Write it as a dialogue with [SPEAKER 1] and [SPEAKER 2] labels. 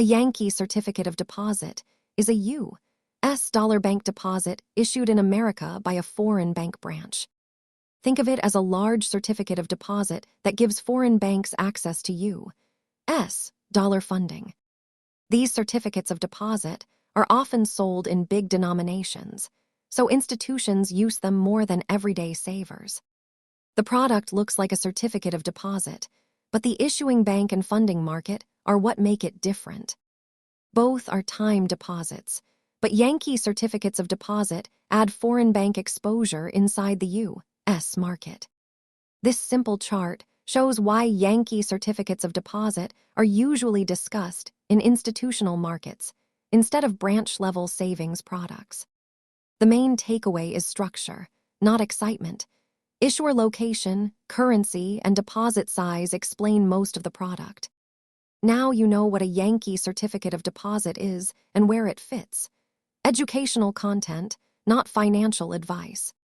[SPEAKER 1] A Yankee certificate of deposit is a U.S. dollar bank deposit issued in America by a foreign bank branch. Think of it as a large certificate of deposit that gives foreign banks access to U.S. dollar funding. These certificates of deposit are often sold in big denominations, so institutions use them more than everyday savers. The product looks like a certificate of deposit, but the issuing bank and funding market are what make it different. Both are time deposits, but Yankee certificates of deposit add foreign bank exposure inside the U.S. market. This simple chart shows why Yankee certificates of deposit are usually discussed in institutional markets instead of branch-level savings products. The main takeaway is structure, not excitement. Issuer location, currency, and deposit size explain most of the product. Now you know what a Yankee certificate of deposit is and where it fits. Educational content, not financial advice.